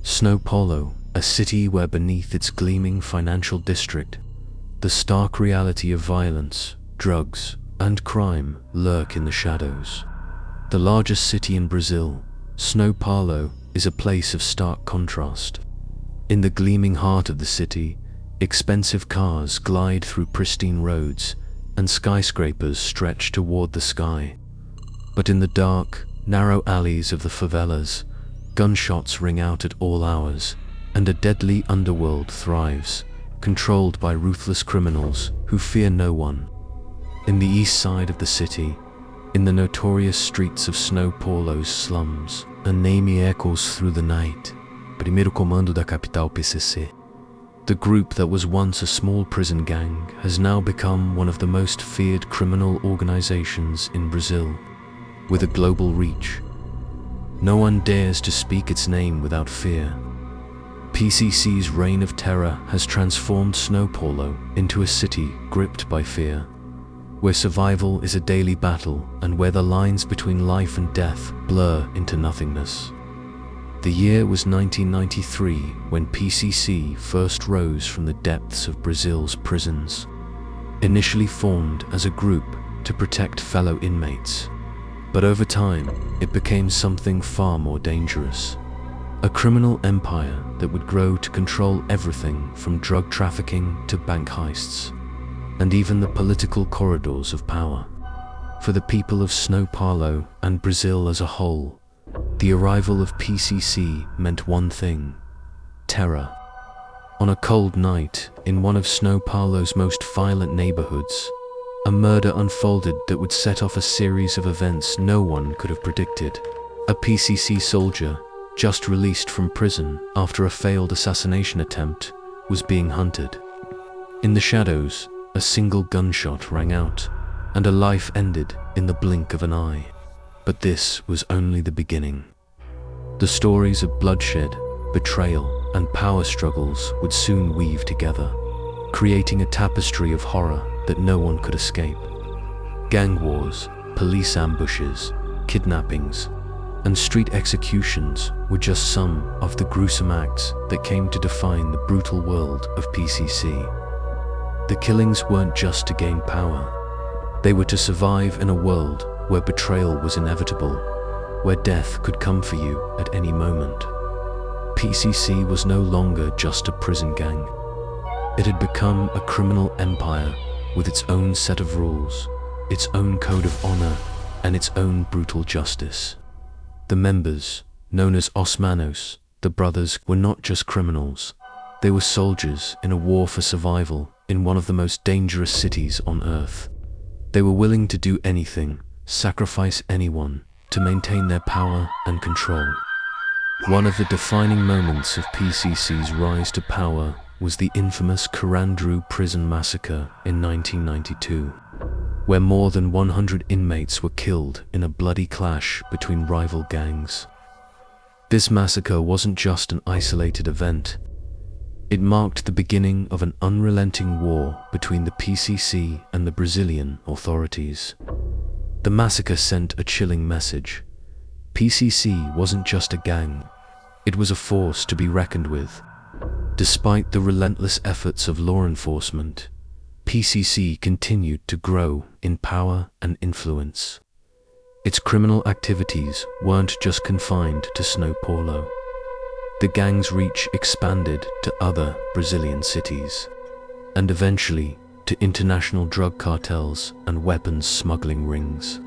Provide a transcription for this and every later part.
São Paulo, a city where beneath its gleaming financial district, the stark reality of violence, drugs, and crime lurk in the shadows. The largest city in Brazil, São Paulo, is a place of stark contrast. In the gleaming heart of the city, expensive cars glide through pristine roads, and skyscrapers stretch toward the sky. But in the dark, narrow alleys of the favelas, gunshots ring out at all hours, and a deadly underworld thrives, controlled by ruthless criminals who fear no one. In the east side of the city, in the notorious streets of São Paulo's slums, a name echoes through the night: Primeiro Comando da Capital PCC. The group that was once a small prison gang has now become one of the most feared criminal organizations in Brazil, with a global reach. No one dares to speak its name without fear. PCC's reign of terror has transformed São Paulo into a city gripped by fear, where survival is a daily battle and where the lines between life and death blur into nothingness. The year was 1993 when PCC first rose from the depths of Brazil's prisons, initially formed as a group to protect fellow inmates. But over time, it became something far more dangerous. A criminal empire that would grow to control everything from drug trafficking to bank heists, and even the political corridors of power. For the people of São Paulo and Brazil as a whole, the arrival of PCC meant one thing: terror. On a cold night, in one of São Paulo's most violent neighborhoods, a murder unfolded that would set off a series of events no one could have predicted. A PCC soldier, just released from prison after a failed assassination attempt, was being hunted. In the shadows, a single gunshot rang out, and a life ended in the blink of an eye. But this was only the beginning. The stories of bloodshed, betrayal, and power struggles would soon weave together, creating a tapestry of horror that no one could escape. Gang wars, police ambushes, kidnappings, and street executions were just some of the gruesome acts that came to define the brutal world of PCC. The killings weren't just to gain power. They were to survive in a world where betrayal was inevitable, where death could come for you at any moment. PCC was no longer just a prison gang. It had become a criminal empire with its own set of rules, its own code of honor, and its own brutal justice. The members, known as Os Manos, the brothers, were not just criminals. They were soldiers in a war for survival in one of the most dangerous cities on earth. They were willing to do anything, sacrifice anyone, to maintain their power and control. One of the defining moments of PCC's rise to power was the infamous Carandiru prison massacre in 1992, where more than 100 inmates were killed in a bloody clash between rival gangs. This massacre wasn't just an isolated event. It marked the beginning of an unrelenting war between the PCC and the Brazilian authorities. The massacre sent a chilling message. PCC wasn't just a gang. It was a force to be reckoned with. Despite the relentless efforts of law enforcement, PCC continued to grow in power and influence. Its criminal activities weren't just confined to São Paulo. The gang's reach expanded to other Brazilian cities, and eventually to international drug cartels and weapons smuggling rings.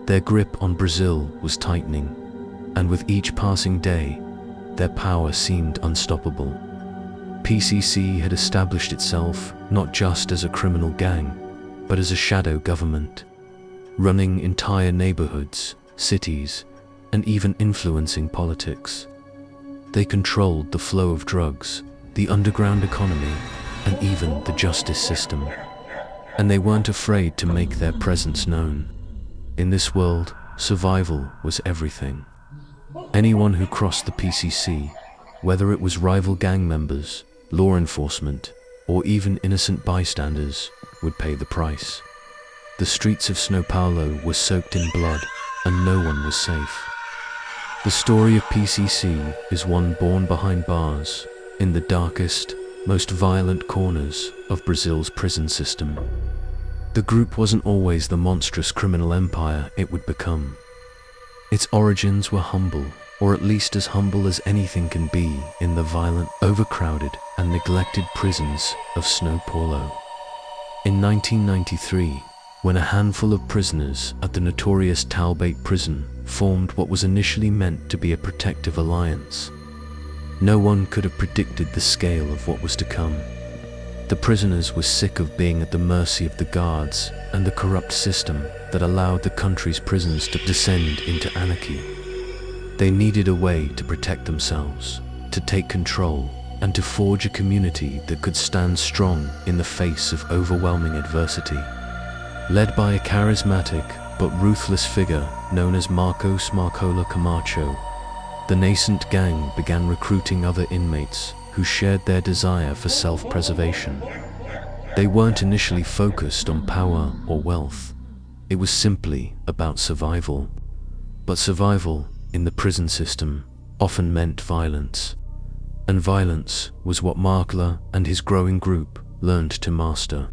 Their grip on Brazil was tightening, and with each passing day, their power seemed unstoppable. PCC had established itself not just as a criminal gang, but as a shadow government, running entire neighborhoods, cities, and even influencing politics. They controlled the flow of drugs, the underground economy, and even the justice system. And they weren't afraid to make their presence known. In this world, survival was everything. Anyone who crossed the PCC, whether it was rival gang members, law enforcement, or even innocent bystanders, would pay the price. The streets of São Paulo were soaked in blood, and no one was safe. The story of PCC is one born behind bars, in the darkest, most violent corners of Brazil's prison system. The group wasn't always the monstrous criminal empire it would become. Its origins were humble, or at least as humble as anything can be in the violent, overcrowded, and neglected prisons of São Paulo. In 1993, when a handful of prisoners at the notorious Taubaté prison formed what was initially meant to be a protective alliance, no one could have predicted the scale of what was to come. The prisoners were sick of being at the mercy of the guards and the corrupt system that allowed the country's prisons to descend into anarchy. They needed a way to protect themselves, to take control, and to forge a community that could stand strong in the face of overwhelming adversity. Led by a charismatic but ruthless figure known as Marcos Marcola Camacho, the nascent gang began recruiting other inmates who shared their desire for self-preservation. They weren't initially focused on power or wealth. It was simply about survival. But survival in the prison system often meant violence. And violence was what Marcola and his growing group learned to master.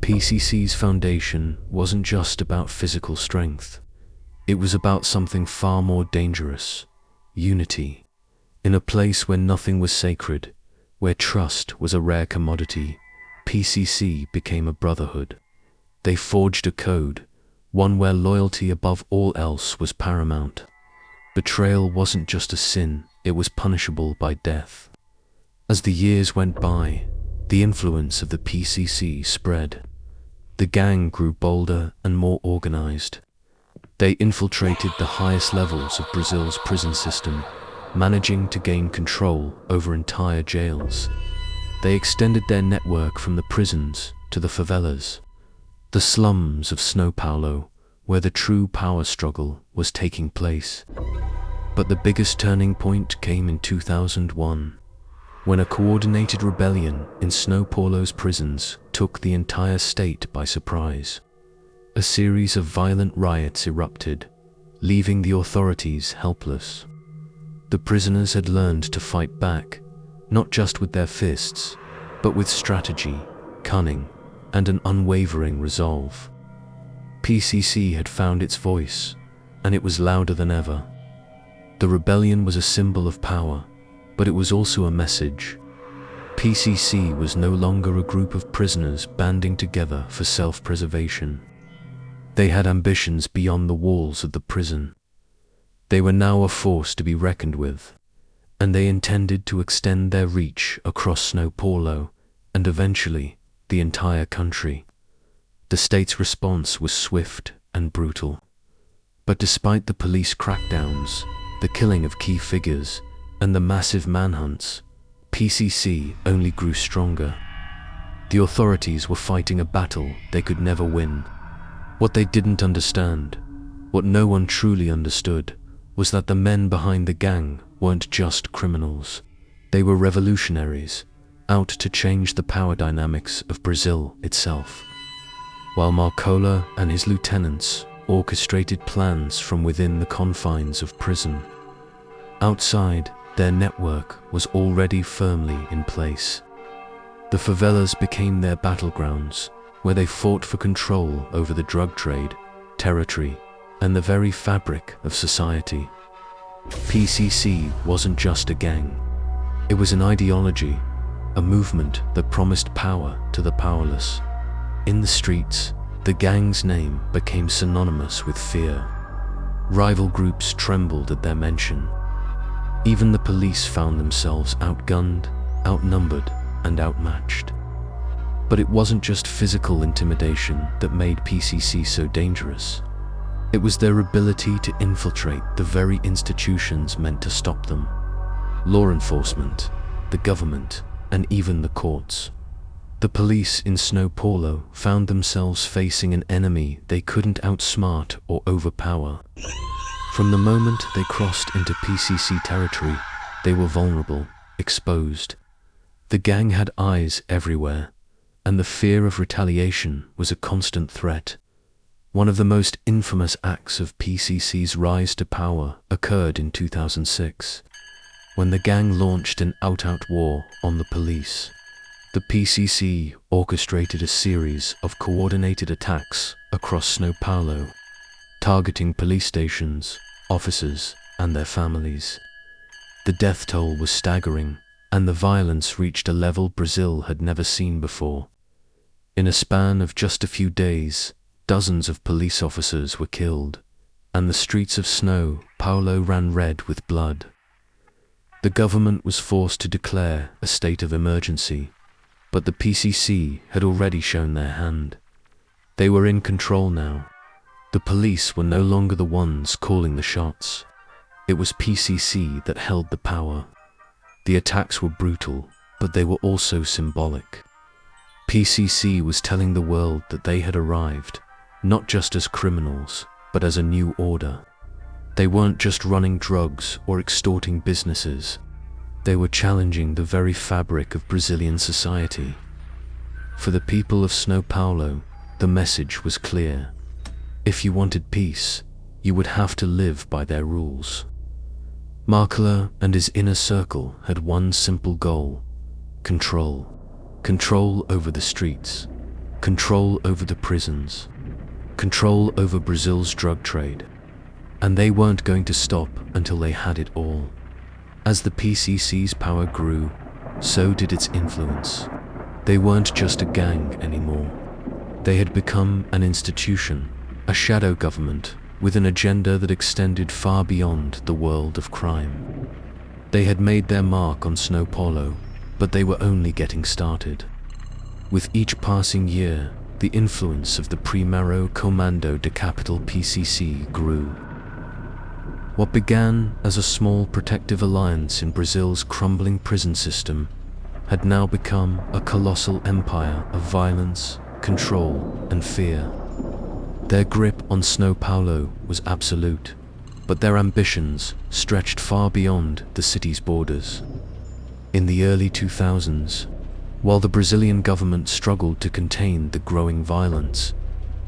PCC's foundation wasn't just about physical strength. It was about something far more dangerous: unity. In a place where nothing was sacred, where trust was a rare commodity, PCC became a brotherhood. They forged a code, one where loyalty above all else was paramount. Betrayal wasn't just a sin, it was punishable by death. As the years went by, the influence of the PCC spread. The gang grew bolder and more organized. They infiltrated the highest levels of Brazil's prison system, managing to gain control over entire jails. They extended their network from the prisons to the favelas, the slums of São Paulo, where the true power struggle was taking place. But the biggest turning point came in 2001, when a coordinated rebellion in São Paulo's prisons took the entire state by surprise. A series of violent riots erupted, leaving the authorities helpless. The prisoners had learned to fight back, not just with their fists, but with strategy, cunning, and an unwavering resolve. PCC had found its voice, and it was louder than ever. The rebellion was a symbol of power, but it was also a message. PCC was no longer a group of prisoners banding together for self-preservation. They had ambitions beyond the walls of the prison. They were now a force to be reckoned with, and they intended to extend their reach across São Paulo and eventually the entire country. The state's response was swift and brutal. But despite the police crackdowns, the killing of key figures, and the massive manhunts, PCC only grew stronger. The authorities were fighting a battle they could never win. What they didn't understand, what no one truly understood, was that the men behind the gang weren't just criminals. They were revolutionaries, out to change the power dynamics of Brazil itself. While Marcola and his lieutenants orchestrated plans from within the confines of prison, outside, their network was already firmly in place. The favelas became their battlegrounds, where they fought for control over the drug trade, territory, and the very fabric of society. PCC wasn't just a gang. It was an ideology, a movement that promised power to the powerless. In the streets, the gang's name became synonymous with fear. Rival groups trembled at their mention. Even the police found themselves outgunned, outnumbered, and outmatched. But it wasn't just physical intimidation that made PCC so dangerous. It was their ability to infiltrate the very institutions meant to stop them: law enforcement, the government, and even the courts. The police in São Paulo found themselves facing an enemy they couldn't outsmart or overpower. From the moment they crossed into PCC territory, they were vulnerable, exposed. The gang had eyes everywhere, and the fear of retaliation was a constant threat. One of the most infamous acts of PCC's rise to power occurred in 2006, when the gang launched an out-out war on the police. The PCC orchestrated a series of coordinated attacks across São Paulo, targeting police stations, officers, and their families. The death toll was staggering, and the violence reached a level Brazil had never seen before. In a span of just a few days, dozens of police officers were killed, and the streets of São Paulo ran red with blood. The government was forced to declare a state of emergency, but the PCC had already shown their hand. They were in control now. The police were no longer the ones calling the shots. It was PCC that held the power. The attacks were brutal, but they were also symbolic. PCC was telling the world that they had arrived, not just as criminals, but as a new order. They weren't just running drugs or extorting businesses. They were challenging the very fabric of Brazilian society. For the people of São Paulo, the message was clear. If you wanted peace, you would have to live by their rules. Markler and his inner circle had one simple goal: control. Control over the streets, control over the prisons, control over Brazil's drug trade. And they weren't going to stop until they had it all. As the PCC's power grew, so did its influence. They weren't just a gang anymore. They had become an institution, a shadow government with an agenda that extended far beyond the world of crime. They had made their mark on São Paulo, but they were only getting started. With each passing year, the influence of the Primeiro Comando de Capital PCC grew. What began as a small protective alliance in Brazil's crumbling prison system had now become a colossal empire of violence, control, and fear. Their grip on São Paulo was absolute, but their ambitions stretched far beyond the city's borders. In the early 2000s, while the Brazilian government struggled to contain the growing violence,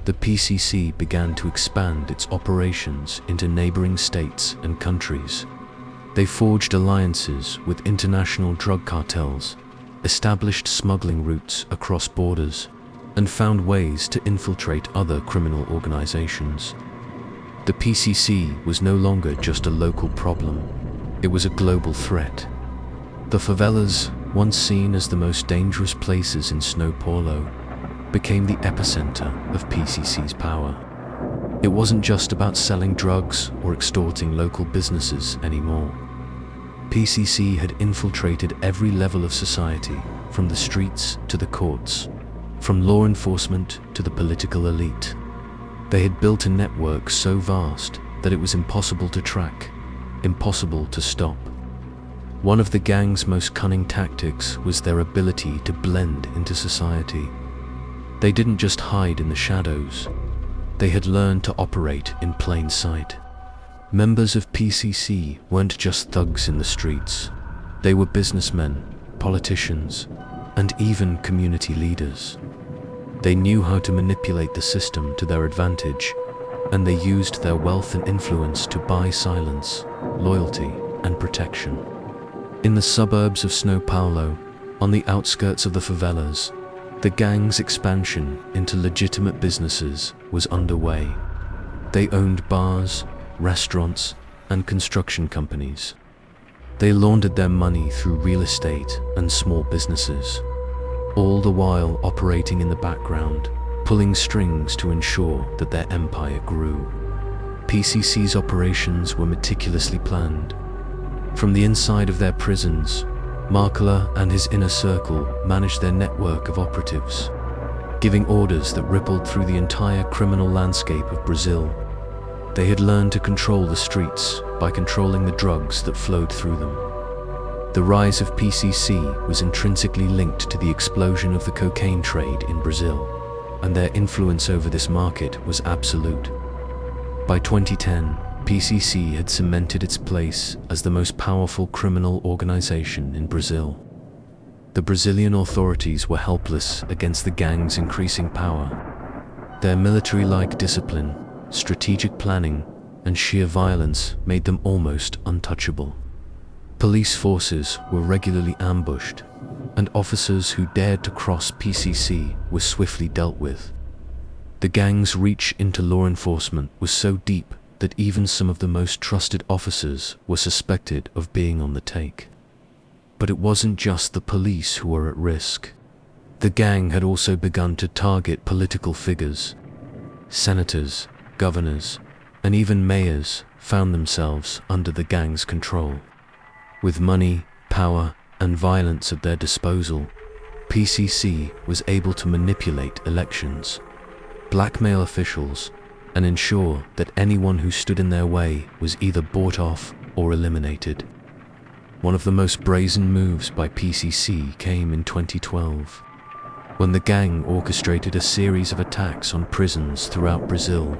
the PCC began to expand its operations into neighboring states and countries. They forged alliances with international drug cartels, established smuggling routes across borders, and found ways to infiltrate other criminal organizations. The PCC was no longer just a local problem, it was a global threat. The favelas, once seen as the most dangerous places in São Paulo, became the epicenter of PCC's power. It wasn't just about selling drugs or extorting local businesses anymore. PCC had infiltrated every level of society, from the streets to the courts, from law enforcement to the political elite. They had built a network so vast that it was impossible to track, impossible to stop. One of the gang's most cunning tactics was their ability to blend into society. They didn't just hide in the shadows. They had learned to operate in plain sight. Members of PCC weren't just thugs in the streets. They were businessmen, politicians, and even community leaders. They knew how to manipulate the system to their advantage, and they used their wealth and influence to buy silence, loyalty, and protection. In the suburbs of São Paulo, on the outskirts of the favelas, the gang's expansion into legitimate businesses was underway. They owned bars, restaurants, and construction companies. They laundered their money through real estate and small businesses, all the while operating in the background, pulling strings to ensure that their empire grew. PCC's operations were meticulously planned. From the inside of their prisons, Markler and his inner circle managed their network of operatives, giving orders that rippled through the entire criminal landscape of Brazil. They had learned to control the streets by controlling the drugs that flowed through them. The rise of PCC was intrinsically linked to the explosion of the cocaine trade in Brazil, and their influence over this market was absolute. By 2010, PCC had cemented its place as the most powerful criminal organization in Brazil. The Brazilian authorities were helpless against the gang's increasing power. Their military-like discipline, strategic planning, and sheer violence made them almost untouchable. Police forces were regularly ambushed, and officers who dared to cross PCC were swiftly dealt with. The gang's reach into law enforcement was so deep that even some of the most trusted officers were suspected of being on the take. But it wasn't just the police who were at risk. The gang had also begun to target political figures. Senators, governors, and even mayors found themselves under the gang's control. With money, power, and violence at their disposal, PCC was able to manipulate elections, blackmail officials, and ensure that anyone who stood in their way was either bought off or eliminated. One of the most brazen moves by PCC came in 2012, when the gang orchestrated a series of attacks on prisons throughout Brazil.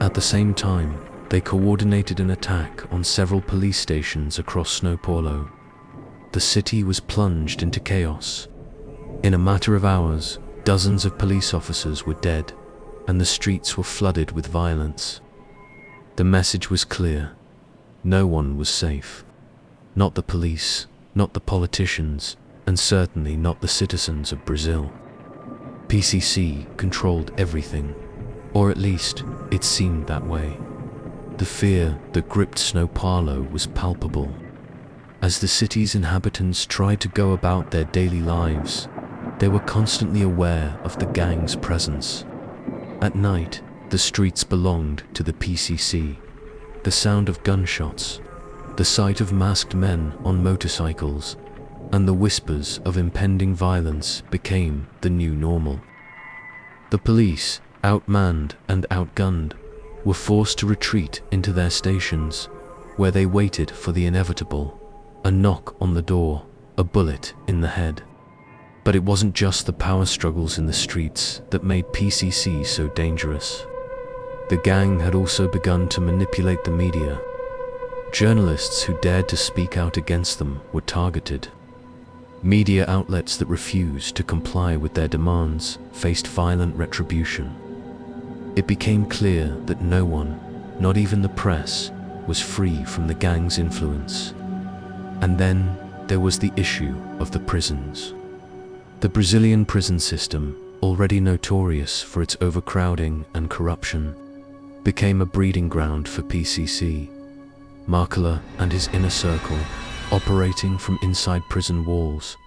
At the same time, they coordinated an attack on several police stations across São Paulo. The city was plunged into chaos. In a matter of hours, dozens of police officers were dead, and the streets were flooded with violence. The message was clear: no one was safe. Not the police, not the politicians, and certainly not the citizens of Brazil. PCC controlled everything, or at least it seemed that way. The fear that gripped São Paulo was palpable. As the city's inhabitants tried to go about their daily lives, they were constantly aware of the gang's presence. At night, the streets belonged to the PCC. The sound of gunshots, the sight of masked men on motorcycles, and the whispers of impending violence became the new normal. The police, outmanned and outgunned, were forced to retreat into their stations, where they waited for the inevitable: a knock on the door, a bullet in the head. But it wasn't just the power struggles in the streets that made PCC so dangerous. The gang had also begun to manipulate the media. Journalists who dared to speak out against them were targeted. Media outlets that refused to comply with their demands faced violent retribution. It became clear that no one, not even the press, was free from the gang's influence. And then there was the issue of the prisons. The Brazilian prison system, already notorious for its overcrowding and corruption, became a breeding ground for PCC. Markela and his inner circle, operating from inside prison walls,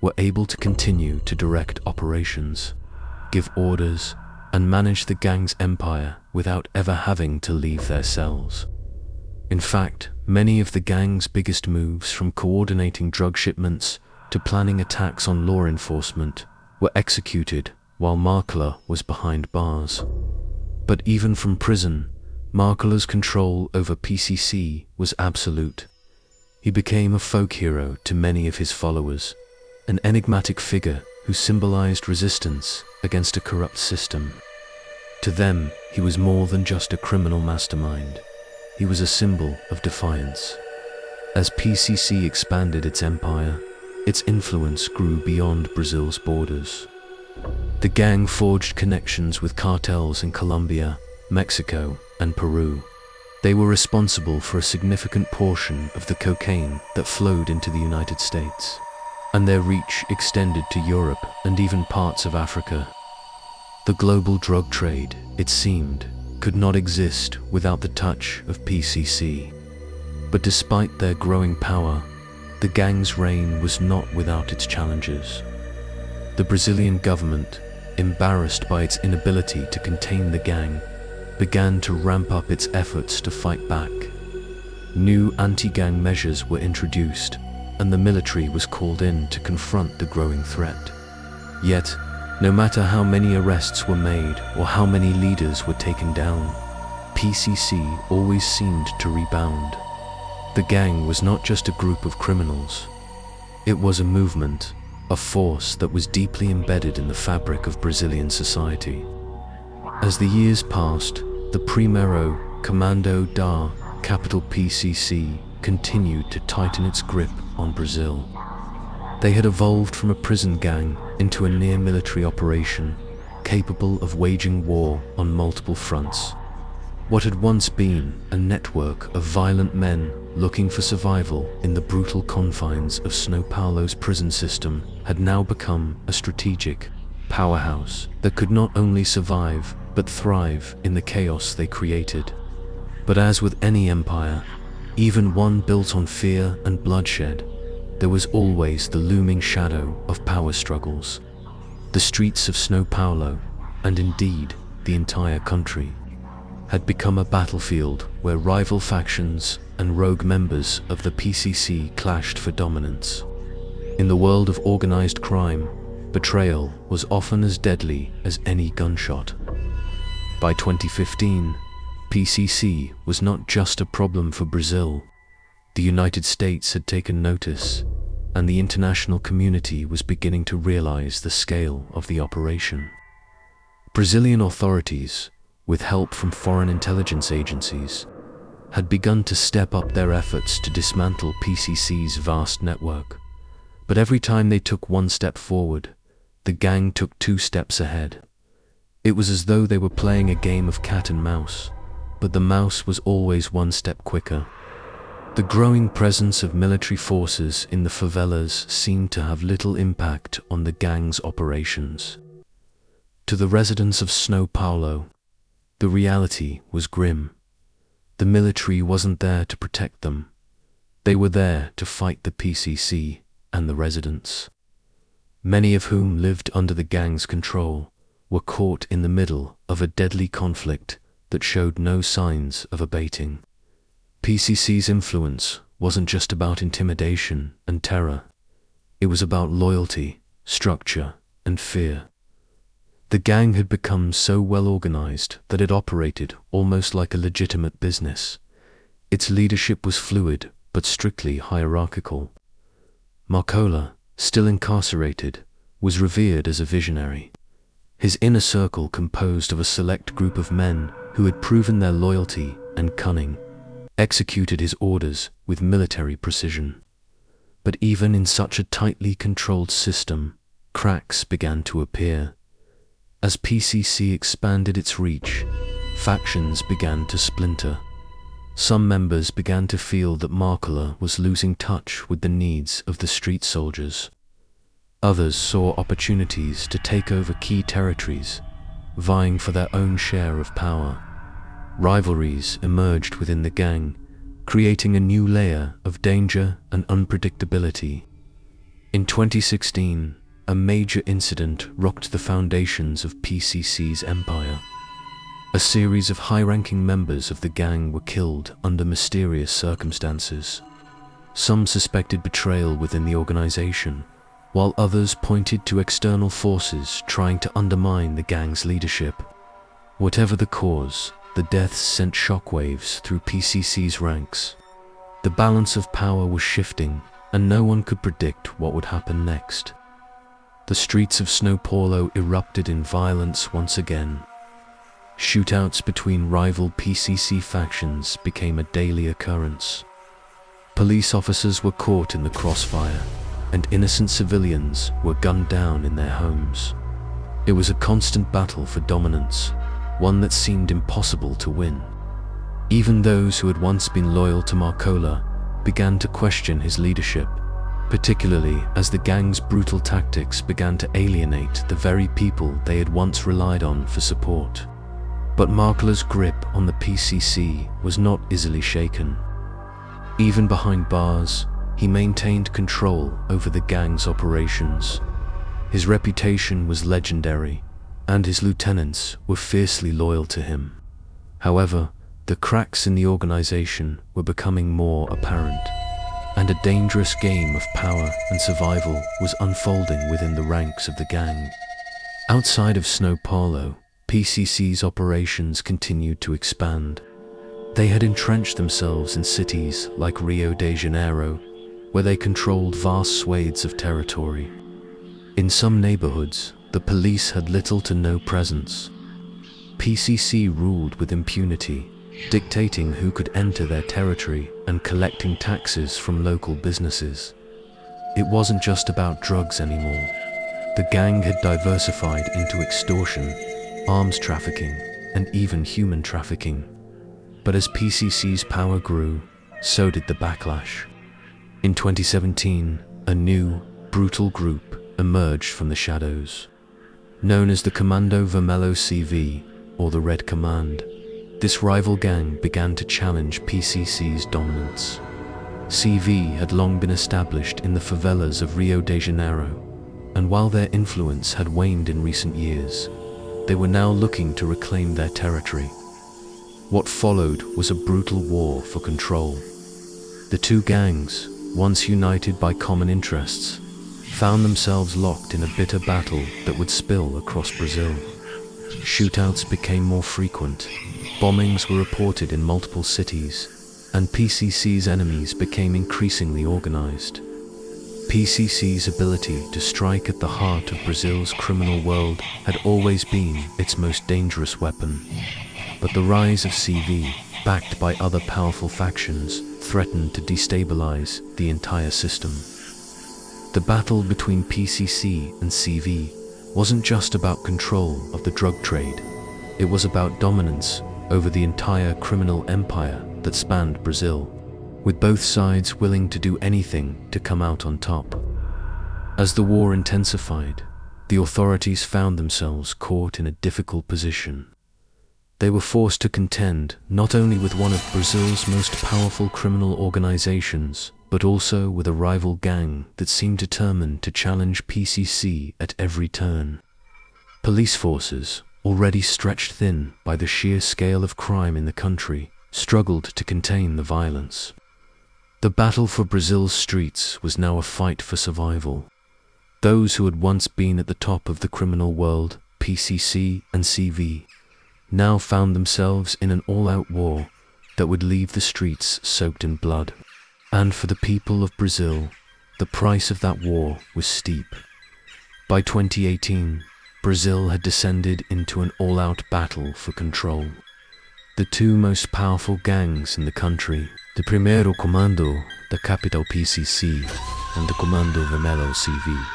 were able to continue to direct operations, give orders, and manage the gang's empire without ever having to leave their cells. In fact, many of the gang's biggest moves, from coordinating drug shipments to planning attacks on law enforcement, were executed while Markela was behind bars. But even from prison, Markela's control over PCC was absolute. He became a folk hero to many of his followers, an enigmatic figure who symbolized resistance against a corrupt system. To them, he was more than just a criminal mastermind. He was a symbol of defiance. As PCC expanded its empire, its influence grew beyond Brazil's borders. The gang forged connections with cartels in Colombia, Mexico, and Peru. They were responsible for a significant portion of the cocaine that flowed into the United States, and their reach extended to Europe and even parts of Africa. The global drug trade, it seemed, could not exist without the touch of PCC. But despite their growing power, the gang's reign was not without its challenges. The Brazilian government, embarrassed by its inability to contain the gang, began to ramp up its efforts to fight back. New anti-gang measures were introduced, and the military was called in to confront the growing threat. Yet, no matter how many arrests were made or how many leaders were taken down, PCC always seemed to rebound. The gang was not just a group of criminals. It was a movement, a force that was deeply embedded in the fabric of Brazilian society. As the years passed, the Primeiro Comando da capital PCC continued to tighten its grip on Brazil. They had evolved from a prison gang into a near-military operation, capable of waging war on multiple fronts. What had once been a network of violent men looking for survival in the brutal confines of São Paulo's prison system had now become a strategic powerhouse that could not only survive but thrive in the chaos they created. But as with any empire, even one built on fear and bloodshed, there was always the looming shadow of power struggles. The streets of São Paulo, and indeed the entire country, had become a battlefield where rival factions and rogue members of the PCC clashed for dominance. In the world of organized crime, betrayal was often as deadly as any gunshot. By 2015, PCC was not just a problem for Brazil. The United States had taken notice, and the international community was beginning to realize the scale of the operation. Brazilian authorities, with help from foreign intelligence agencies, had begun to step up their efforts to dismantle PCC's vast network. But every time they took one step forward, the gang took 2 steps ahead. It was as though they were playing a game of cat and mouse, but the mouse was always 1 step quicker. The growing presence of military forces in the favelas seemed to have little impact on the gang's operations. To the residents of São Paulo, the reality was grim. The military wasn't there to protect them. They were there to fight the PCC and the residents, many of whom lived under the gang's control, were caught in the middle of a deadly conflict that showed no signs of abating. PCC's influence wasn't just about intimidation and terror. It was about loyalty, structure, and fear. The gang had become so well organized that it operated almost like a legitimate business. Its leadership was fluid but strictly hierarchical. Marcola, still incarcerated, was revered as a visionary. His inner circle, composed of a select group of men who had proven their loyalty and cunning, executed his orders with military precision. But even in such a tightly controlled system, cracks began to appear. As PCC expanded its reach, factions began to splinter. Some members began to feel that Marcola was losing touch with the needs of the street soldiers. Others saw opportunities to take over key territories, vying for their own share of power. Rivalries emerged within the gang, creating a new layer of danger and unpredictability. In 2016, a major incident rocked the foundations of PCC's empire. A series of high-ranking members of the gang were killed under mysterious circumstances. Some suspected betrayal within the organization, while others pointed to external forces trying to undermine the gang's leadership. Whatever the cause, the deaths sent shockwaves through PCC's ranks. The balance of power was shifting, and no one could predict what would happen next. The streets of São Paulo erupted in violence once again. Shootouts between rival PCC factions became a daily occurrence. Police officers were caught in the crossfire, and innocent civilians were gunned down in their homes. It was a constant battle for dominance, one that seemed impossible to win. Even those who had once been loyal to Marcola began to question his leadership, particularly as the gang's brutal tactics began to alienate the very people they had once relied on for support. But Marcola's grip on the PCC was not easily shaken. Even behind bars, he maintained control over the gang's operations. His reputation was legendary, and his lieutenants were fiercely loyal to him. However, the cracks in the organization were becoming more apparent, and a dangerous game of power and survival was unfolding within the ranks of the gang. Outside of São Paulo, PCC's operations continued to expand. They had entrenched themselves in cities like Rio de Janeiro, where they controlled vast swathes of territory. In some neighborhoods, the police had little to no presence. PCC ruled with impunity, dictating who could enter their territory and collecting taxes from local businesses. It wasn't just about drugs anymore. The gang had diversified into extortion, arms trafficking, and even human trafficking. But as PCC's power grew, so did the backlash. In 2017, a new, brutal group emerged from the shadows. Known as the Comando Vermelho CV, or the Red Command, this rival gang began to challenge PCC's dominance. CV had long been established in the favelas of Rio de Janeiro, and while their influence had waned in recent years, they were now looking to reclaim their territory. What followed was a brutal war for control. The two gangs, once united by common interests, found themselves locked in a bitter battle that would spill across Brazil. Shootouts became more frequent, bombings were reported in multiple cities, and PCC's enemies became increasingly organized. PCC's ability to strike at the heart of Brazil's criminal world had always been its most dangerous weapon. But the rise of CV, backed by other powerful factions, threatened to destabilize the entire system. The battle between PCC and CV wasn't just about control of the drug trade. It was about dominance over the entire criminal empire that spanned Brazil, with both sides willing to do anything to come out on top. As the war intensified, the authorities found themselves caught in a difficult position. They were forced to contend not only with one of Brazil's most powerful criminal organizations, but also with a rival gang that seemed determined to challenge PCC at every turn. Police forces, already stretched thin by the sheer scale of crime in the country, struggled to contain the violence. The battle for Brazil's streets was now a fight for survival. Those who had once been at the top of the criminal world, PCC and CV, now found themselves in an all-out war that would leave the streets soaked in blood. And for the people of Brazil, the price of that war was steep. By 2018, Brazil had descended into an all-out battle for control. The two most powerful gangs in the country, the Primeiro Comando, the capital PCC, and the Comando Vermelho CV,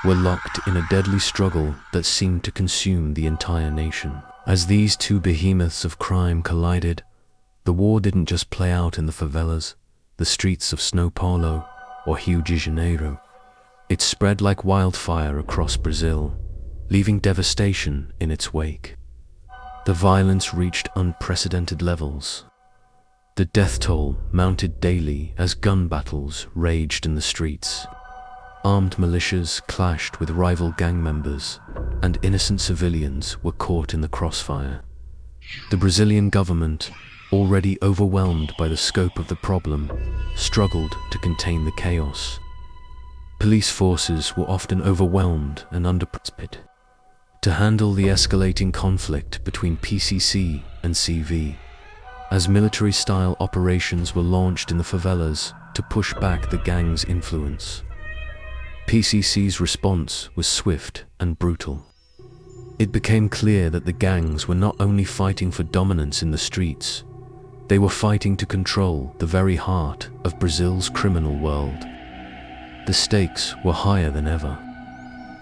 were locked in a deadly struggle that seemed to consume the entire nation. As these two behemoths of crime collided, the war didn't just play out in the favelas, the streets of São Paulo, or Rio de Janeiro. It spread like wildfire across Brazil, leaving devastation in its wake. The violence reached unprecedented levels. The death toll mounted daily as gun battles raged in the streets. Armed militias clashed with rival gang members, and innocent civilians were caught in the crossfire. The Brazilian government, already overwhelmed by the scope of the problem, struggled to contain the chaos. Police forces were often overwhelmed and underprepared to handle the escalating conflict between PCC and CV, as military-style operations were launched in the favelas to push back the gang's influence. PCC's response was swift and brutal. It became clear that the gangs were not only fighting for dominance in the streets, they were fighting to control the very heart of Brazil's criminal world. The stakes were higher than ever.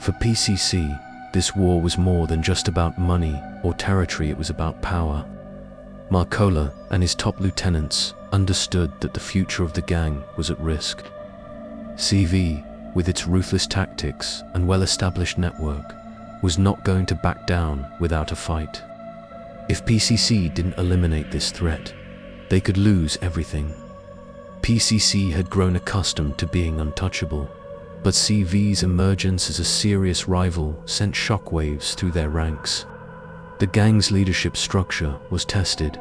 For PCC, this war was more than just about money or territory, it was about power. Marcola and his top lieutenants understood that the future of the gang was at risk. CV, with its ruthless tactics and well-established network, was not going to back down without a fight. If PCC didn't eliminate this threat, they could lose everything. PCC had grown accustomed to being untouchable, but CV's emergence as a serious rival sent shockwaves through their ranks. The gang's leadership structure was tested,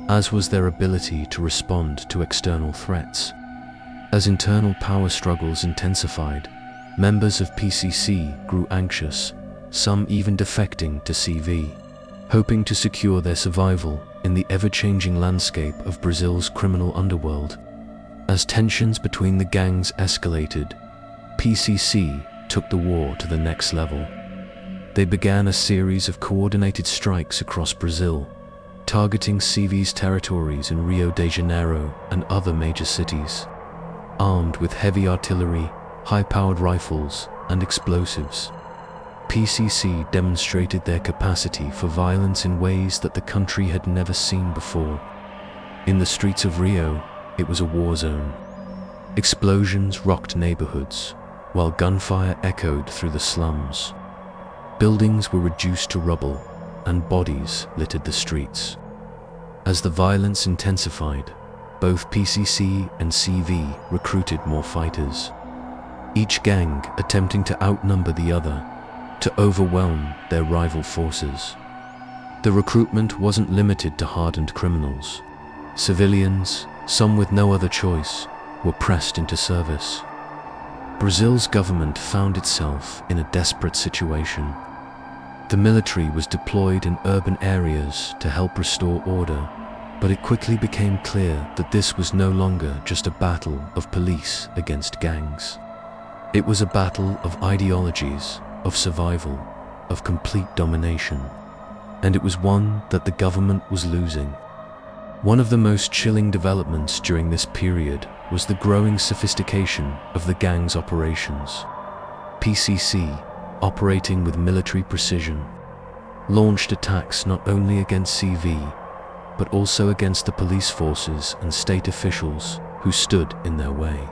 as was their ability to respond to external threats. As internal power struggles intensified, members of PCC grew anxious, some even defecting to CV, hoping to secure their survival in the ever-changing landscape of Brazil's criminal underworld. As tensions between the gangs escalated, PCC took the war to the next level. They began a series of coordinated strikes across Brazil, targeting CV's territories in Rio de Janeiro and other major cities. Armed with heavy artillery, high-powered rifles, and explosives, PCC demonstrated their capacity for violence in ways that the country had never seen before. In the streets of Rio, it was a war zone. Explosions rocked neighborhoods, while gunfire echoed through the slums. Buildings were reduced to rubble, and bodies littered the streets. As the violence intensified, both PCC and CV recruited more fighters, each gang attempting to outnumber the other, to overwhelm their rival forces. The recruitment wasn't limited to hardened criminals. Civilians, some with no other choice, were pressed into service. Brazil's government found itself in a desperate situation. The military was deployed in urban areas to help restore order, but it quickly became clear that this was no longer just a battle of police against gangs. It was a battle of ideologies, of survival, of complete domination, and it was one that the government was losing. One of the most chilling developments during this period was the growing sophistication of the gang's operations. PCC, operating with military precision, launched attacks not only against CV, but also against the police forces and state officials who stood in their way.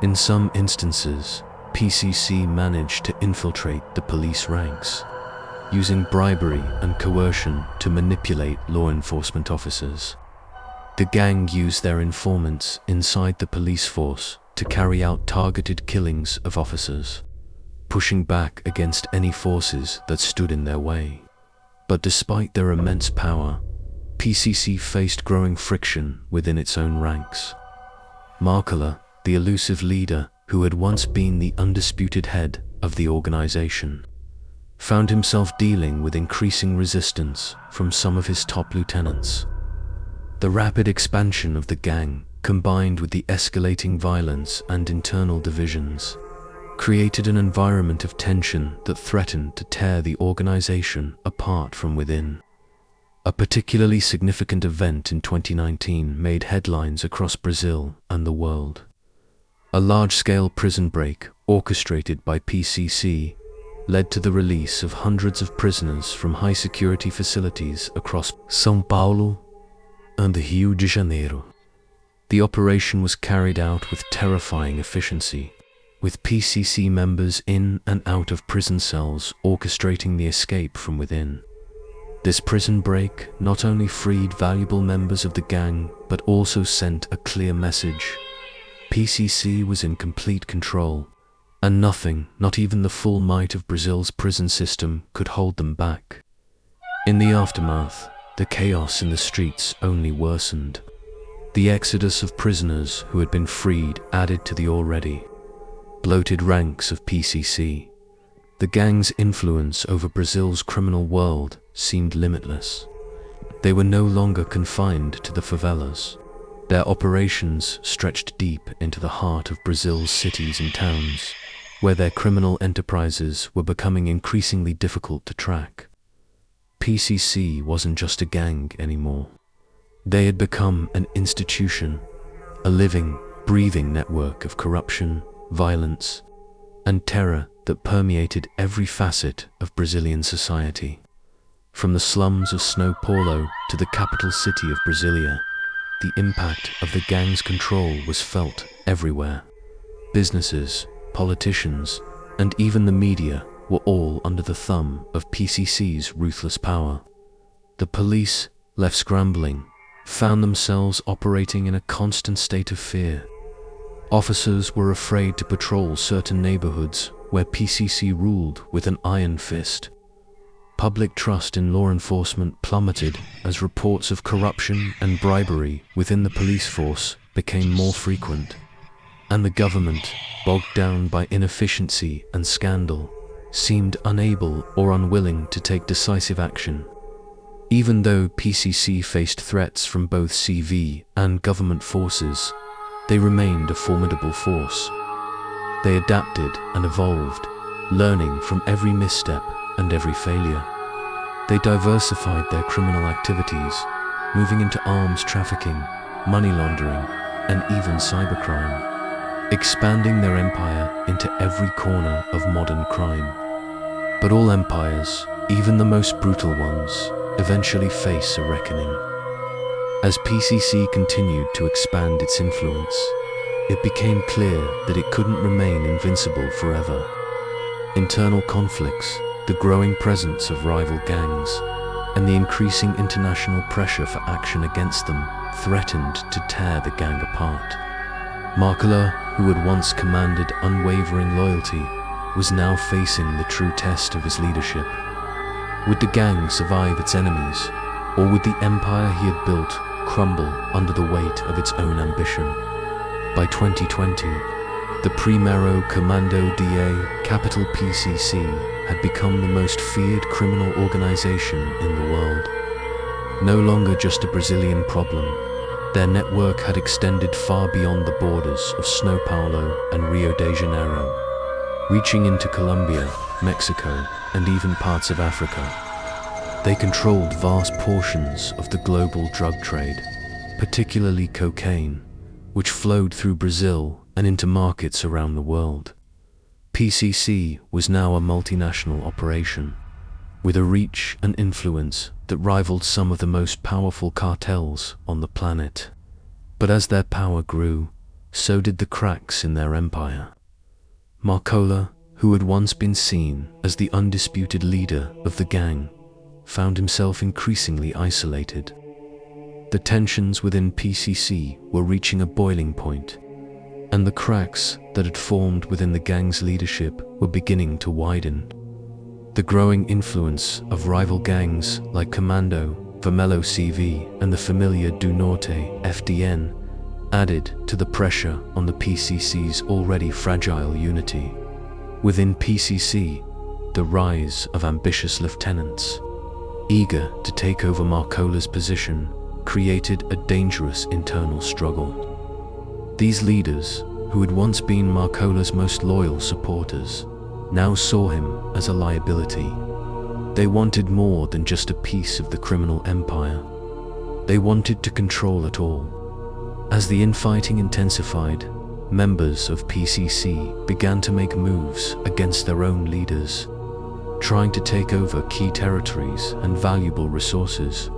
In some instances, PCC managed to infiltrate the police ranks, using bribery and coercion to manipulate law enforcement officers. The gang used their informants inside the police force to carry out targeted killings of officers, pushing back against any forces that stood in their way. But despite their immense power, PCC faced growing friction within its own ranks. Markala, the elusive leader who had once been the undisputed head of the organization, found himself dealing with increasing resistance from some of his top lieutenants. The rapid expansion of the gang, combined with the escalating violence and internal divisions, created an environment of tension that threatened to tear the organization apart from within. A particularly significant event in 2019 made headlines across Brazil and the world. A large-scale prison break, orchestrated by PCC, led to the release of hundreds of prisoners from high-security facilities across São Paulo and Rio de Janeiro. The operation was carried out with terrifying efficiency, with PCC members in and out of prison cells orchestrating the escape from within. This prison break not only freed valuable members of the gang, but also sent a clear message. PCC was in complete control, and nothing, not even the full might of Brazil's prison system, could hold them back. In the aftermath, the chaos in the streets only worsened. The exodus of prisoners who had been freed added to the already bloated ranks of PCC. The gang's influence over Brazil's criminal world seemed limitless. They were no longer confined to the favelas. Their operations stretched deep into the heart of Brazil's cities and towns, where their criminal enterprises were becoming increasingly difficult to track. PCC wasn't just a gang anymore. They had become an institution, a living, breathing network of corruption, violence, and terror that permeated every facet of Brazilian society. From the slums of São Paulo to the capital city of Brasilia, the impact of the gang's control was felt everywhere. Businesses, politicians, and even the media were all under the thumb of PCC's ruthless power. The police, left scrambling, found themselves operating in a constant state of fear. Officers were afraid to patrol certain neighborhoods where PCC ruled with an iron fist. Public trust in law enforcement plummeted as reports of corruption and bribery within the police force became more frequent, and the government, bogged down by inefficiency and scandal, seemed unable or unwilling to take decisive action. Even though PCC faced threats from both CV and government forces, they remained a formidable force. They adapted and evolved, learning from every misstep and every failure. They diversified their criminal activities, moving into arms trafficking, money laundering, and even cybercrime, expanding their empire into every corner of modern crime. But all empires, even the most brutal ones, eventually face a reckoning. As PCC continued to expand its influence, it became clear that it couldn't remain invincible forever. Internal conflicts, the growing presence of rival gangs, and the increasing international pressure for action against them threatened to tear the gang apart. Markola, who had once commanded unwavering loyalty, was now facing the true test of his leadership. Would the gang survive its enemies, or would the empire he had built crumble under the weight of its own ambition? By 2020, the Primero Comando DA, capital PCC, had become the most feared criminal organization in the world. No longer just a Brazilian problem, their network had extended far beyond the borders of São Paulo and Rio de Janeiro, reaching into Colombia, Mexico, and even parts of Africa. They controlled vast portions of the global drug trade, particularly cocaine, which flowed through Brazil and into markets around the world. PCC was now a multinational operation, with a reach and influence that rivaled some of the most powerful cartels on the planet. But as their power grew, so did the cracks in their empire. Markola, who had once been seen as the undisputed leader of the gang, found himself increasingly isolated. The tensions within PCC were reaching a boiling point, and the cracks that had formed within the gang's leadership were beginning to widen. The growing influence of rival gangs like Commando, Vermelho CV, and the Familia do Norte (FDN) added to the pressure on the PCC's already fragile unity. Within PCC, the rise of ambitious lieutenants, eager to take over Markola's position, created a dangerous internal struggle. These leaders, who had once been Markola's most loyal supporters, now saw him as a liability. They wanted more than just a piece of the criminal empire. They wanted to control it all. As the infighting intensified, members of PCC began to make moves against their own leaders, trying to take over key territories and valuable resources.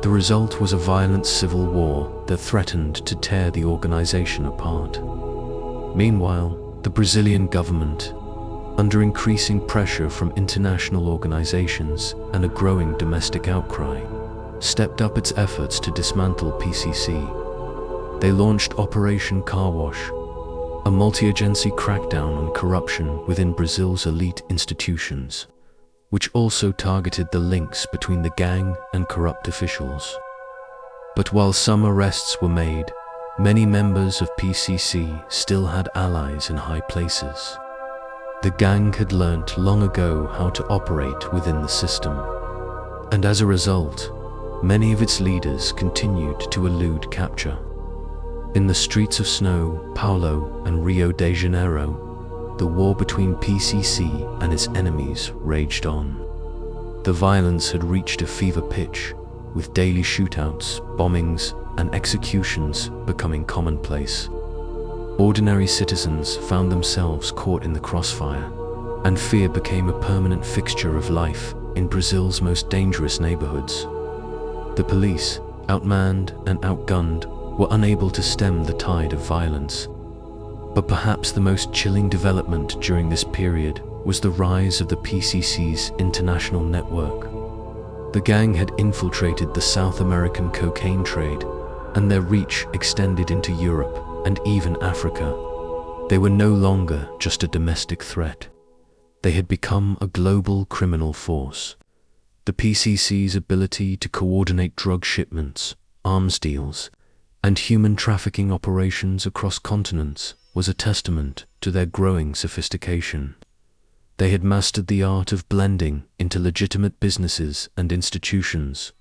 The result was a violent civil war that threatened to tear the organization apart. Meanwhile, the Brazilian government, under increasing pressure from international organizations and a growing domestic outcry, stepped up its efforts to dismantle PCC. They launched Operation Car Wash, a multi-agency crackdown on corruption within Brazil's elite institutions, which also targeted the links between the gang and corrupt officials. But while some arrests were made, many members of PCC still had allies in high places. The gang had learnt long ago how to operate within the system, and as a result, many of its leaders continued to elude capture. In the streets of São Paulo and Rio de Janeiro, the war between PCC and its enemies raged on. The violence had reached a fever pitch, with daily shootouts, bombings, and executions becoming commonplace. Ordinary citizens found themselves caught in the crossfire, and fear became a permanent fixture of life in Brazil's most dangerous neighborhoods. The police, outmanned and outgunned, were unable to stem the tide of violence. But perhaps the most chilling development during this period was the rise of the PCC's international network. The gang had infiltrated the South American cocaine trade, and their reach extended into Europe and even Africa. They were no longer just a domestic threat. They had become a global criminal force. The PCC's ability to coordinate drug shipments, arms deals, and human trafficking operations across continents was a testament to their growing sophistication. They had mastered the art of blending into legitimate businesses and institutions,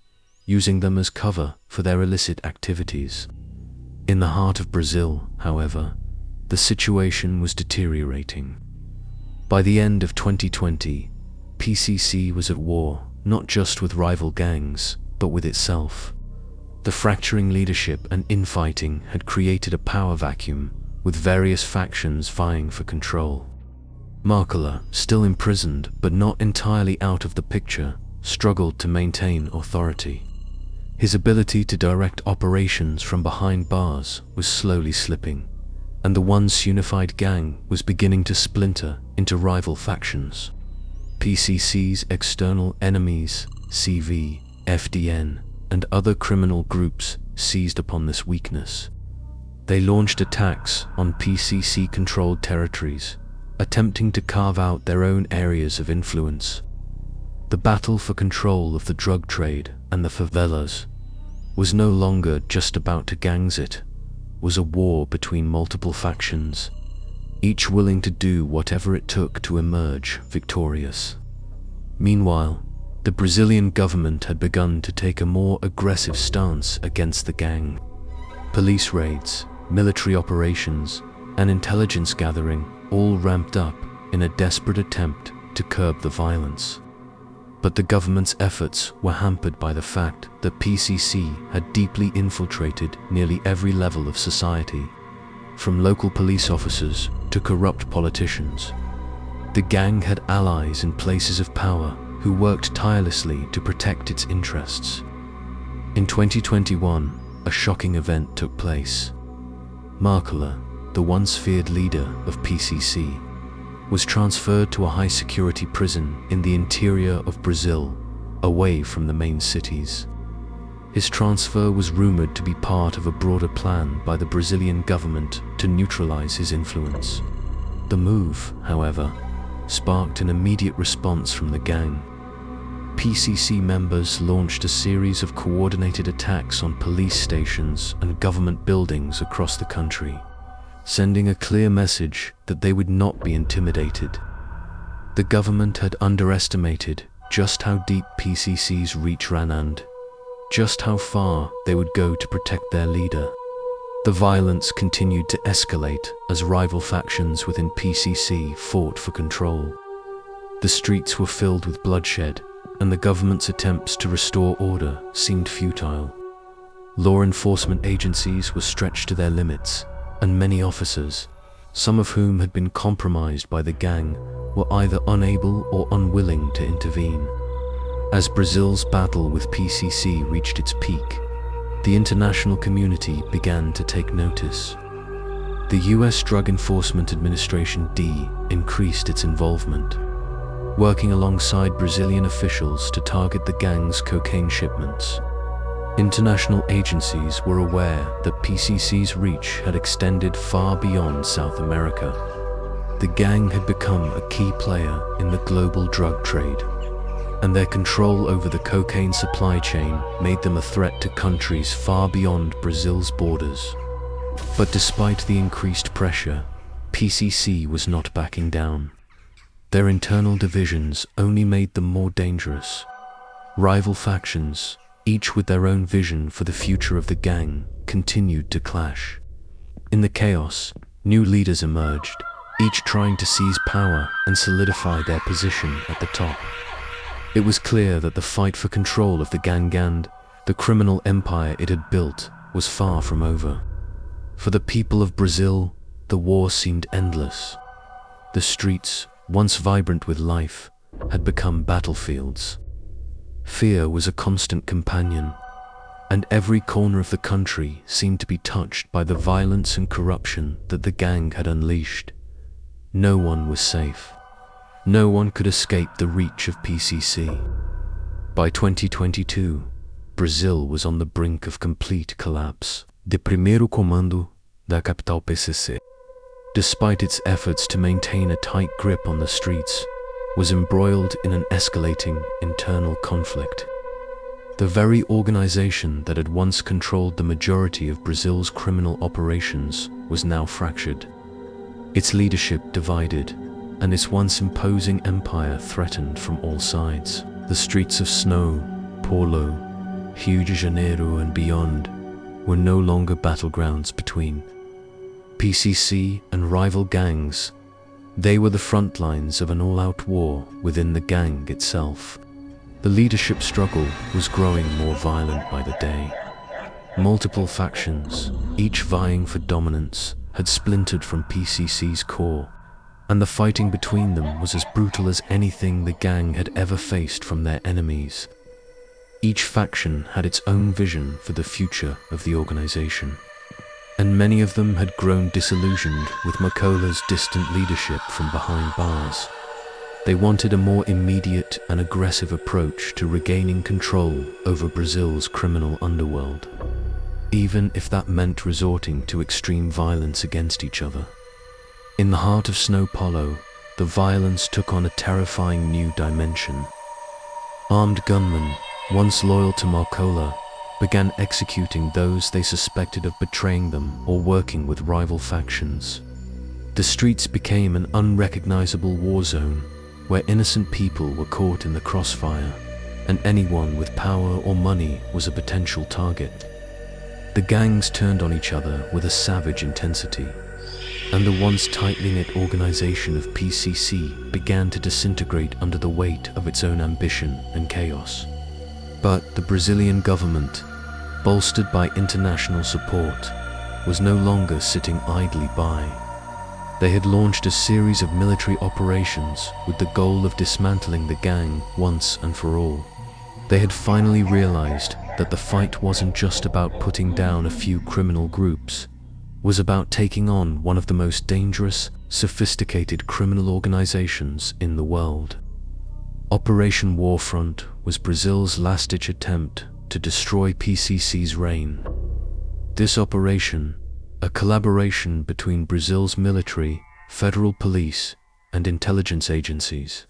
using them as cover for their illicit activities. In the heart of Brazil, however, the situation was deteriorating. By the end of 2020, PCC was at war not just with rival gangs, but with itself. The fracturing leadership and infighting had created a power vacuum, with various factions vying for control. Markula, still imprisoned but not entirely out of the picture, struggled to maintain authority. His ability to direct operations from behind bars was slowly slipping, and the once unified gang was beginning to splinter into rival factions. PCC's external enemies, CV, FDN, and other criminal groups seized upon this weakness. They launched attacks on PCC-controlled territories, attempting to carve out their own areas of influence. The battle for control of the drug trade and the favelas was no longer just about to gangs, it was a war between multiple factions, each willing to do whatever it took to emerge victorious. Meanwhile, the Brazilian government had begun to take a more aggressive stance against the gang. Police raids, military operations, and intelligence gathering all ramped up in a desperate attempt to curb the violence. But the government's efforts were hampered by the fact that PCC had deeply infiltrated nearly every level of society, from local police officers to corrupt politicians. The gang had allies in places of power who worked tirelessly to protect its interests. In 2021, a shocking event took place. Markula, the once feared leader of PCC, was transferred to a high-security prison in the interior of Brazil, away from the main cities. His transfer was rumored to be part of a broader plan by the Brazilian government to neutralize his influence. The move, however, sparked an immediate response from the gang. PCC members launched a series of coordinated attacks on police stations and government buildings across the country, sending a clear message that they would not be intimidated. The government had underestimated just how deep PCC's reach ran and just how far they would go to protect their leader. The violence continued to escalate as rival factions within PCC fought for control. The streets were filled with bloodshed, and the government's attempts to restore order seemed futile. Law enforcement agencies were stretched to their limits, and many officers, some of whom had been compromised by the gang, were either unable or unwilling to intervene. As Brazil's battle with PCC reached its peak, the international community began to take notice. The US Drug Enforcement Administration (D) increased its involvement, working alongside Brazilian officials to target the gang's cocaine shipments. International agencies were aware that PCC's reach had extended far beyond South America. The gang had become a key player in the global drug trade, and their control over the cocaine supply chain made them a threat to countries far beyond Brazil's borders. But despite the increased pressure, PCC was not backing down. Their internal divisions only made them more dangerous. Rival factions, each with their own vision for the future of the gang, continued to clash. In the chaos, new leaders emerged, each trying to seize power and solidify their position at the top. It was clear that the fight for control of the gang and the criminal empire it had built was far from over. For the people of Brazil, the war seemed endless. The streets, once vibrant with life, had become battlefields. Fear was a constant companion, and every corner of the country seemed to be touched by the violence and corruption that the gang had unleashed. No one was safe. No one could escape the reach of PCC. By 2022, Brazil was on the brink of complete collapse. De primeiro comando da capital PCC, despite its efforts to maintain a tight grip on the streets, was embroiled in an escalating internal conflict. The very organization that had once controlled the majority of Brazil's criminal operations was now fractured. Its leadership divided, and its once imposing empire threatened from all sides. The streets of São Paulo, Rio de Janeiro and beyond were no longer battlegrounds between PCC and rival gangs. They were the front lines of an all-out war within the gang itself. The leadership struggle was growing more violent by the day. Multiple factions, each vying for dominance, had splintered from PCC's core, and the fighting between them was as brutal as anything the gang had ever faced from their enemies. Each faction had its own vision for the future of the organization, and many of them had grown disillusioned with Makola's distant leadership from behind bars. They wanted a more immediate and aggressive approach to regaining control over Brazil's criminal underworld, even if that meant resorting to extreme violence against each other. In the heart of São Paulo, the violence took on a terrifying new dimension. Armed gunmen, once loyal to Makola, began executing those they suspected of betraying them or working with rival factions. The streets became an unrecognizable war zone where innocent people were caught in the crossfire, and anyone with power or money was a potential target. The gangs turned on each other with a savage intensity, and the once tightly knit organization of PCC began to disintegrate under the weight of its own ambition and chaos. But the Brazilian government, bolstered by international support, was no longer sitting idly by. They had launched a series of military operations with the goal of dismantling the gang once and for all. They had finally realized that the fight wasn't just about putting down a few criminal groups. Was about taking on one of the most dangerous, sophisticated criminal organizations in the world. Operation Warfront was Brazil's last-ditch attempt to destroy PCC's reign. This operation, a collaboration between Brazil's military, federal police, and intelligence agencies,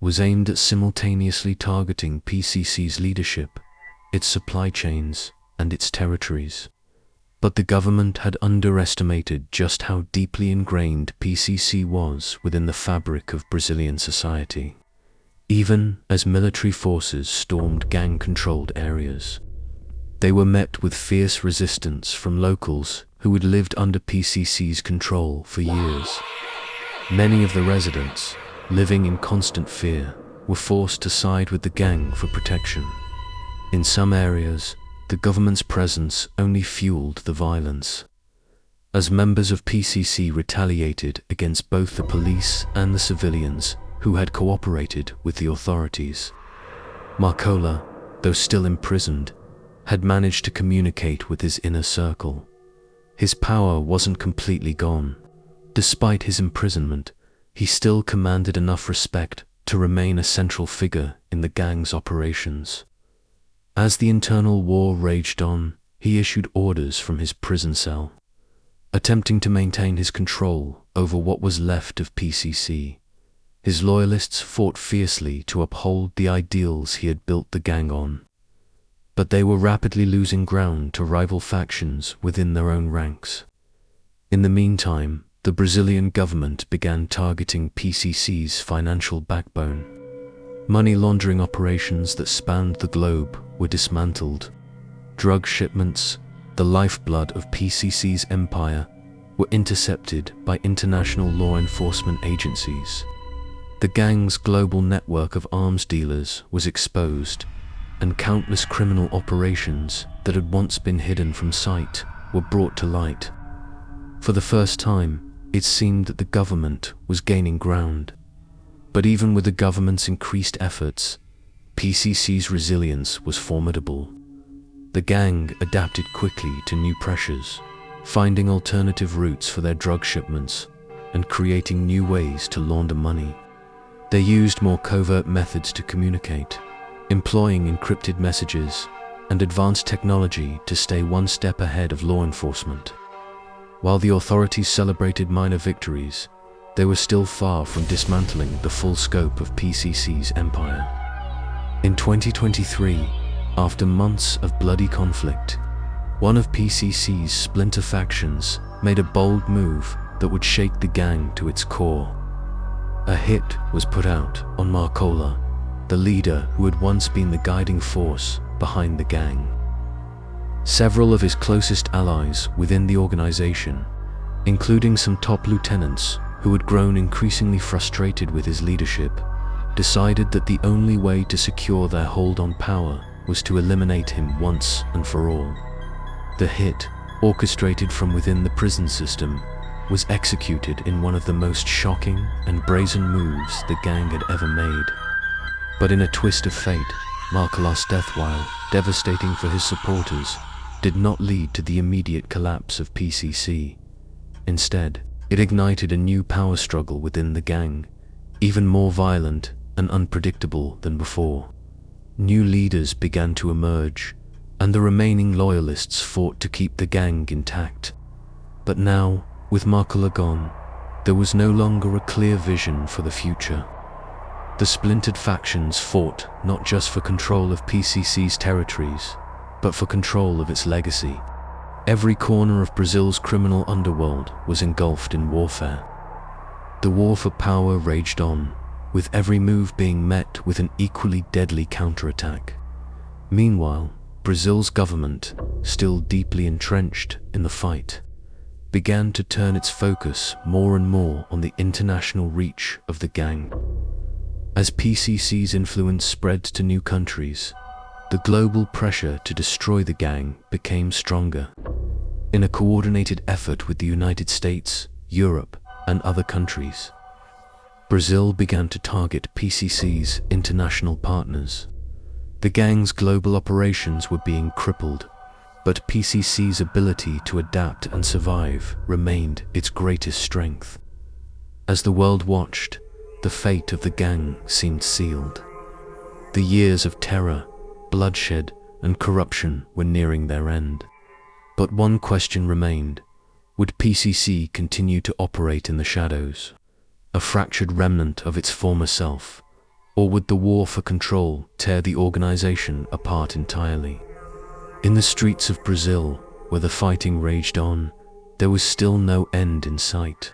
was aimed at simultaneously targeting PCC's leadership, its supply chains, and its territories. But the government had underestimated just how deeply ingrained PCC was within the fabric of Brazilian society. Even as military forces stormed gang-controlled areas, they were met with fierce resistance from locals who had lived under PCC's control for years. Many of the residents, living in constant fear, were forced to side with the gang for protection. In some areas, the government's presence only fueled the violence. As members of PCC retaliated against both the police and the civilians who had cooperated with the authorities. Makola, though still imprisoned, had managed to communicate with his inner circle. His power wasn't completely gone. Despite his imprisonment, he still commanded enough respect to remain a central figure in the gang's operations. As the internal war raged on, he issued orders from his prison cell, attempting to maintain his control over what was left of PCC. His loyalists fought fiercely to uphold the ideals he had built the gang on, but they were rapidly losing ground to rival factions within their own ranks. In the meantime, the Brazilian government began targeting PCC's financial backbone. Money laundering operations that spanned the globe were dismantled. Drug shipments, the lifeblood of PCC's empire, were intercepted by international law enforcement agencies. The gang's global network of arms dealers was exposed, and countless criminal operations that had once been hidden from sight were brought to light. For the first time, it seemed that the government was gaining ground. But even with the government's increased efforts, PCC's resilience was formidable. The gang adapted quickly to new pressures, finding alternative routes for their drug shipments and creating new ways to launder money. They used more covert methods to communicate, employing encrypted messages and advanced technology to stay one step ahead of law enforcement. While the authorities celebrated minor victories, they were still far from dismantling the full scope of PCC's empire. In 2023, after months of bloody conflict, one of PCC's splinter factions made a bold move that would shake the gang to its core. A hit was put out on Makola, the leader who had once been the guiding force behind the gang. Several of his closest allies within the organization, including some top lieutenants who had grown increasingly frustrated with his leadership, decided that the only way to secure their hold on power was to eliminate him once and for all. The hit, orchestrated from within the prison system, was executed in one of the most shocking and brazen moves the gang had ever made. But in a twist of fate, Markelas' death, while devastating for his supporters, did not lead to the immediate collapse of PCC. Instead, it ignited a new power struggle within the gang, even more violent and unpredictable than before. New leaders began to emerge, and the remaining loyalists fought to keep the gang intact. But now, with Markela gone, there was no longer a clear vision for the future. The splintered factions fought not just for control of PCC's territories, but for control of its legacy. Every corner of Brazil's criminal underworld was engulfed in warfare. The war for power raged on, with every move being met with an equally deadly counterattack. Meanwhile, Brazil's government, still deeply entrenched in the fight, began to turn its focus more and more on the international reach of the gang. As PCC's influence spread to new countries, the global pressure to destroy the gang became stronger. In a coordinated effort with the United States, Europe, and other countries, Brazil began to target PCC's international partners. The gang's global operations were being crippled, but PCC's ability to adapt and survive remained its greatest strength. As the world watched, the fate of the gang seemed sealed. The years of terror, bloodshed, and corruption were nearing their end. But one question remained: would PCC continue to operate in the shadows, a fractured remnant of its former self, or would the war for control tear the organization apart entirely? In the streets of Brazil, where the fighting raged on, there was still no end in sight.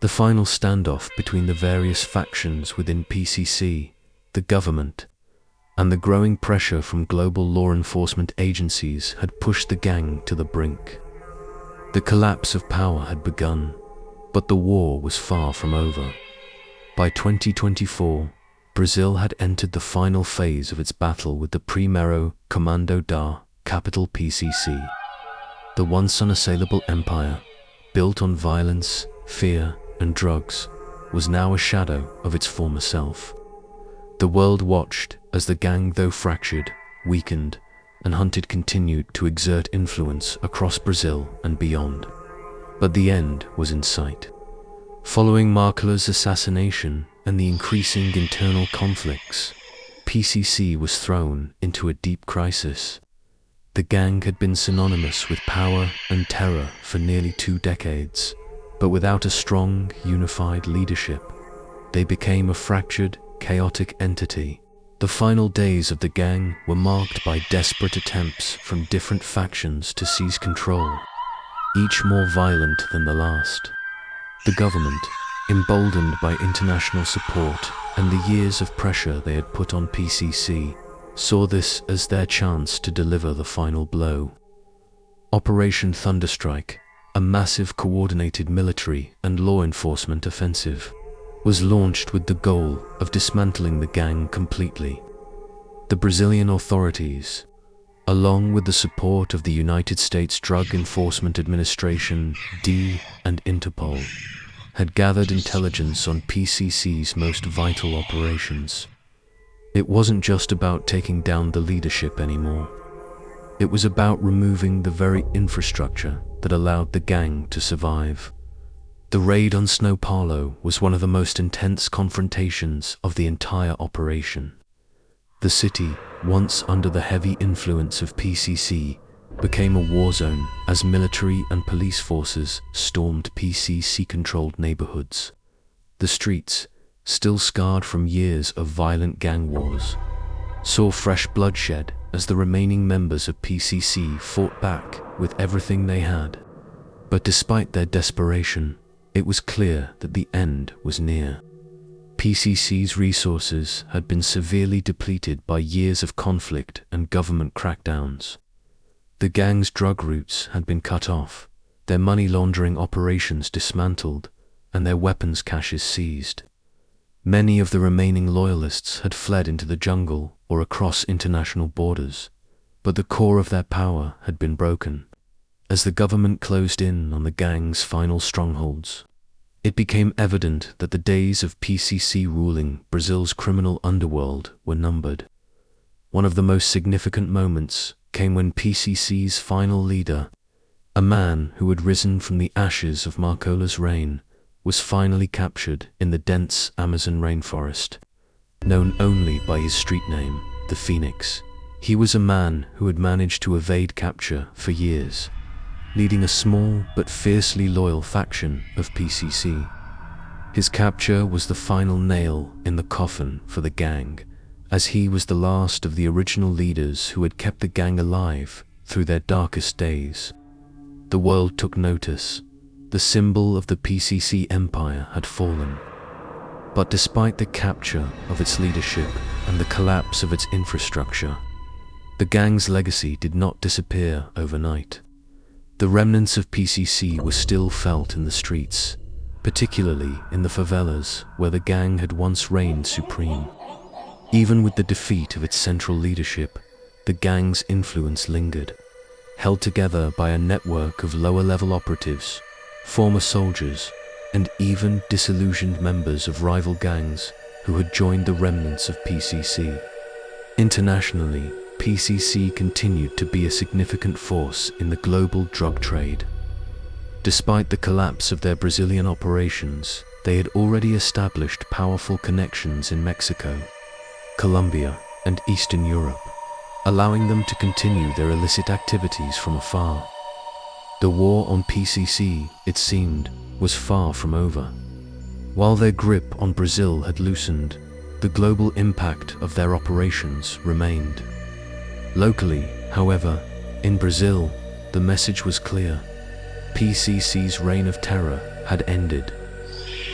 The final standoff between the various factions within PCC, the government, and the growing pressure from global law enforcement agencies had pushed the gang to the brink. The collapse of power had begun, but the war was far from over. By 2024, Brazil had entered the final phase of its battle with the Primeiro Comando da Capital PCC. The once unassailable empire, built on violence, fear, and drugs, was now a shadow of its former self. The world watched as the gang, though fractured, weakened, and hunted, continued to exert influence across Brazil and beyond. But the end was in sight. Following Markela's assassination and the increasing internal conflicts, PCC was thrown into a deep crisis. The gang had been synonymous with power and terror for nearly 2 decades, but without a strong, unified leadership, they became a fractured, chaotic entity. The final days of the gang were marked by desperate attempts from different factions to seize control, each more violent than the last. The government, emboldened by international support and the years of pressure they had put on PCC, saw this as their chance to deliver the final blow. Operation Thunderstrike, a massive coordinated military and law enforcement offensive, was launched with the goal of dismantling the gang completely. The Brazilian authorities, along with the support of the United States Drug Enforcement Administration, D, and Interpol, had gathered intelligence on PCC's most vital operations. It wasn't just about taking down the leadership anymore. It was about removing the very infrastructure that allowed the gang to survive. The raid on São Paulo was one of the most intense confrontations of the entire operation. The city, once under the heavy influence of PCC, became a war zone as military and police forces stormed PCC-controlled neighborhoods. The streets, still scarred from years of violent gang wars, saw fresh bloodshed as the remaining members of PCC fought back with everything they had. But despite their desperation, it was clear that the end was near. PCC's resources had been severely depleted by years of conflict and government crackdowns. The gang's drug routes had been cut off, their money laundering operations dismantled, and their weapons caches seized. Many of the remaining loyalists had fled into the jungle or across international borders, but the core of their power had been broken. As the government closed in on the gang's final strongholds, it became evident that the days of PCC ruling Brazil's criminal underworld were numbered. One of the most significant moments came when PCC's final leader, a man who had risen from the ashes of Marcola's reign, was finally captured in the dense Amazon rainforest. Known only by his street name, the Phoenix, he was a man who had managed to evade capture for years, leading a small but fiercely loyal faction of PCC. His capture was the final nail in the coffin for the gang, as he was the last of the original leaders who had kept the gang alive through their darkest days. The world took notice. The symbol of the PCC empire had fallen. But despite the capture of its leadership and the collapse of its infrastructure, the gang's legacy did not disappear overnight. The remnants of PCC were still felt in the streets, particularly in the favelas where the gang had once reigned supreme. Even with the defeat of its central leadership, the gang's influence lingered, held together by a network of lower-level operatives, former soldiers, and even disillusioned members of rival gangs who had joined the remnants of PCC. Internationally, PCC continued to be a significant force in the global drug trade. Despite the collapse of their Brazilian operations, they had already established powerful connections in Mexico, Colombia, and Eastern Europe, allowing them to continue their illicit activities from afar. The war on PCC, it seemed, was far from over. While their grip on Brazil had loosened, the global impact of their operations remained. Locally, however, in Brazil, the message was clear. PCC's reign of terror had ended.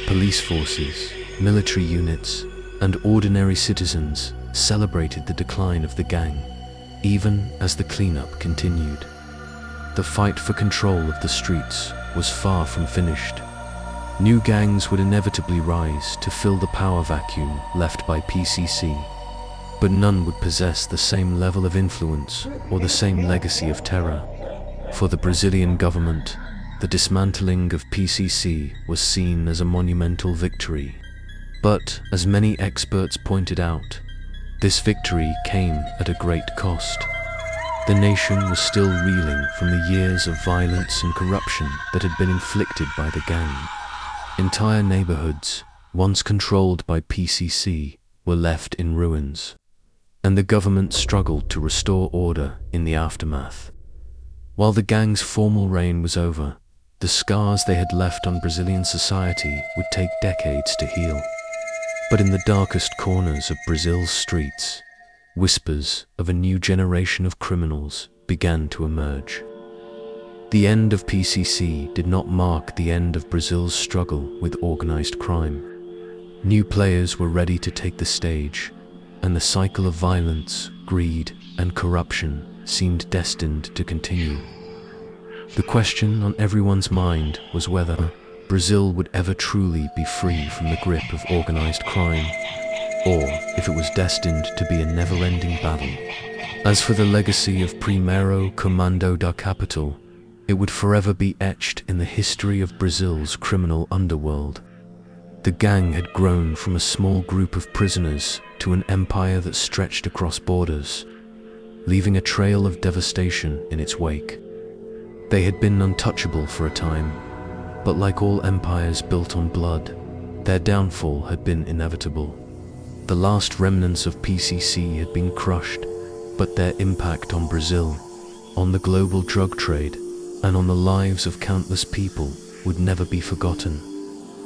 Police forces, military units, and ordinary citizens celebrated the decline of the gang, even as the cleanup continued. The fight for control of the streets was far from finished. New gangs would inevitably rise to fill the power vacuum left by PCC, but none would possess the same level of influence or the same legacy of terror. For the Brazilian government, the dismantling of PCC was seen as a monumental victory. But, as many experts pointed out, this victory came at a great cost. The nation was still reeling from the years of violence and corruption that had been inflicted by the gang. Entire neighborhoods, once controlled by PCC, were left in ruins, and the government struggled to restore order in the aftermath. While the gang's formal reign was over, the scars they had left on Brazilian society would take decades to heal. But in the darkest corners of Brazil's streets, whispers of a new generation of criminals began to emerge. The end of PCC did not mark the end of Brazil's struggle with organized crime. New players were ready to take the stage, and the cycle of violence, greed, and corruption seemed destined to continue. The question on everyone's mind was whether Brazil would ever truly be free from the grip of organized crime, or if it was destined to be a never-ending battle. As for the legacy of Primeiro Comando da Capital, it would forever be etched in the history of Brazil's criminal underworld. The gang had grown from a small group of prisoners to an empire that stretched across borders, leaving a trail of devastation in its wake. They had been untouchable for a time, but like all empires built on blood, their downfall had been inevitable. The last remnants of PCC had been crushed, but their impact on Brazil, on the global drug trade, and on the lives of countless people would never be forgotten.